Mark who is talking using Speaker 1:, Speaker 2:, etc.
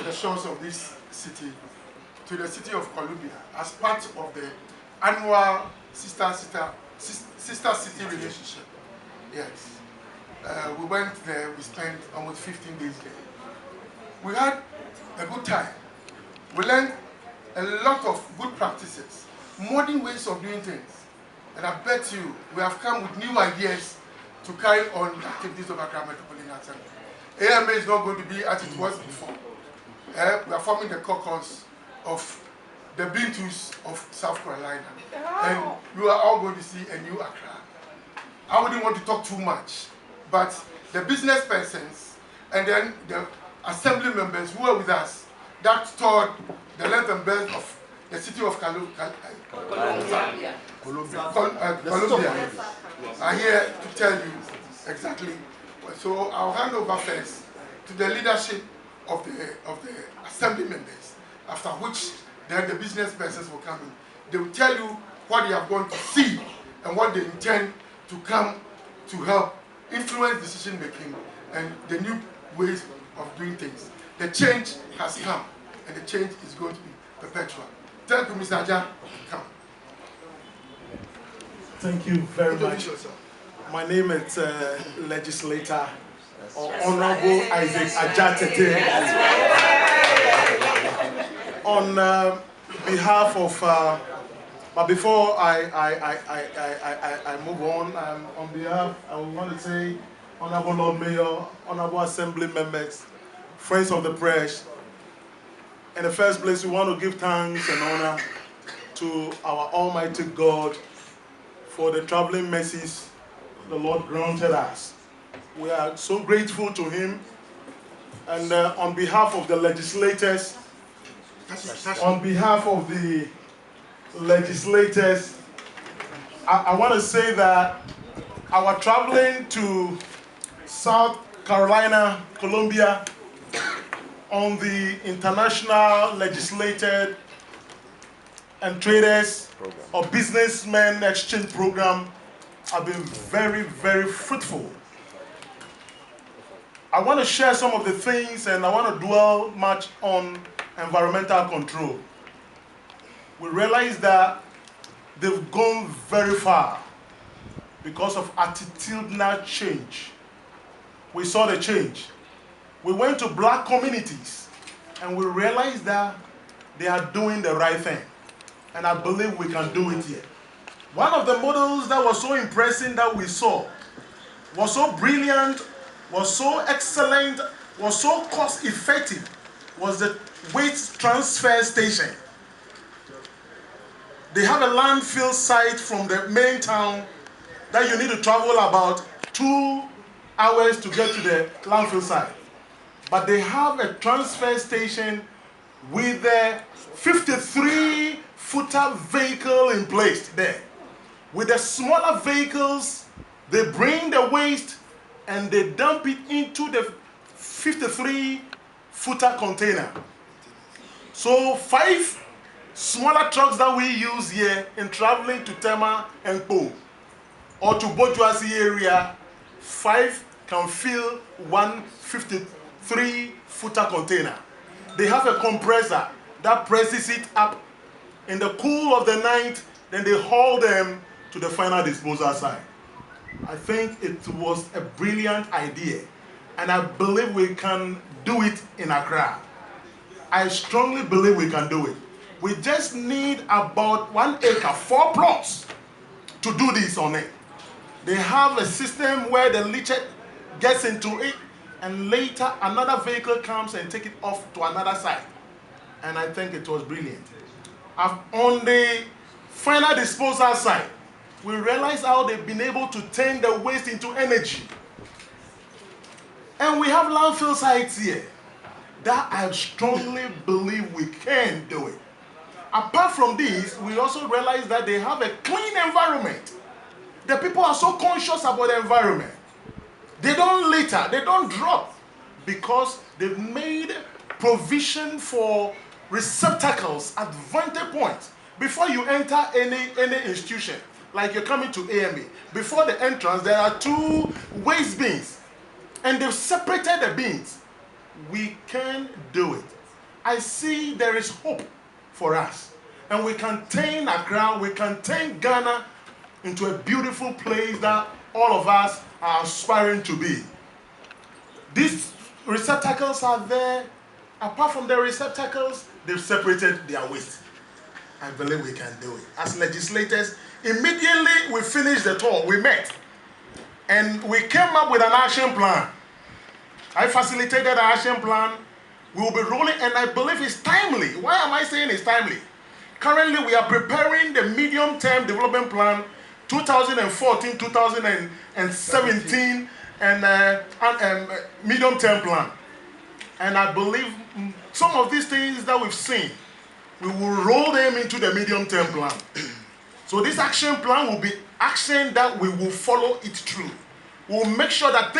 Speaker 1: the shores of this city to the city of Columbia as part of the annual sister city relationship. Yes. We went there, we spent almost 15 days there. We had a good time. We learned a lot of good practices, modern ways of doing things. And I bet you, we have come with new ideas to carry on the activities of Accra Metropolitan Assembly. AMA is not going to be as it was before. We are forming the caucus of the Bintus of South Carolina. And you are all going to see a new Accra. I wouldn't want to talk too much, but the business persons and then the assembly members who are with us that toured the length and breadth of the city of Columbia are here to tell you exactly. So I'll hand over first to the leadership of the assembly members, after which then the business persons will come in. They will tell you what they are going to see and what they intend to come to help influence decision making and the new ways of doing things. The change has come, and the change is going to be perpetual. Thank you, Mr. Aja. Come.
Speaker 2: Thank you very much. My name is Legislator or Honorable Isaac Ajatete. On behalf of, but before I move on behalf, I want to say, Honorable Lord Mayor, Honorable Assembly members, friends of the press. In the first place, we want to give thanks and honor to our Almighty God for the traveling mercies the Lord granted us. We are so grateful to Him. And on behalf of the legislators, I want to say that our traveling to South Carolina, Columbia, on the International Legislated and Traders or Businessmen Exchange Program have been very, very fruitful. I want to share some of the things, and I want to dwell much on environmental control. We realize that they've gone very far because of attitudinal change. We saw the change. We went to black communities and we realized that they are doing the right thing. And I believe we can do it here. One of the models that was so impressive that we saw, was so brilliant, was so excellent, was so cost effective, was the waste transfer station. They have a landfill site from the main town that you need to travel about 2 hours to get to the landfill site. But they have a transfer station with a 53-footer vehicle in place there. With the smaller vehicles, they bring the waste and they dump it into the 53-footer container. So 5 smaller trucks that we use here in traveling to Tema and Po or to Bojuasi area, 5 can fill one 53-footer container. They have a compressor that presses it up in the cool of the night, then they haul them to the final disposal site. I think it was a brilliant idea, and I believe we can do it in Accra. I strongly believe we can do it. We just need about 1 acre, 4 plots to do this on it. They have a system where the leachate gets into it, and later another vehicle comes and takes it off to another site. And I think it was brilliant. On the final disposal site, we realized how they've been able to turn the waste into energy. And we have landfill sites here that I strongly believe we can do it. Apart from this, we also realize that they have a clean environment. The people are so conscious about the environment. They don't litter, they don't drop, because they've made provision for receptacles at vantage points. Before you enter any institution, like you're coming to AMA, before the entrance there are 2 waste bins, and they've separated the bins. We can do it. I see there is hope for us. And we can turn Accra, we can turn Ghana into a beautiful place that all of us are aspiring to be. These receptacles are there. Apart from the receptacles, they've separated their waste. I believe we can do it. As legislators, immediately we finished the tour, we met. And we came up with an action plan. I facilitated an action plan. We will be rolling, and I believe it's timely. Why am I saying it's timely? Currently, we are preparing the medium-term development plan 2014-2017 and medium-term plan. And I believe some of these things that we've seen, we will roll them into the medium-term plan. So this action plan will be action that we will follow it through. We'll make sure that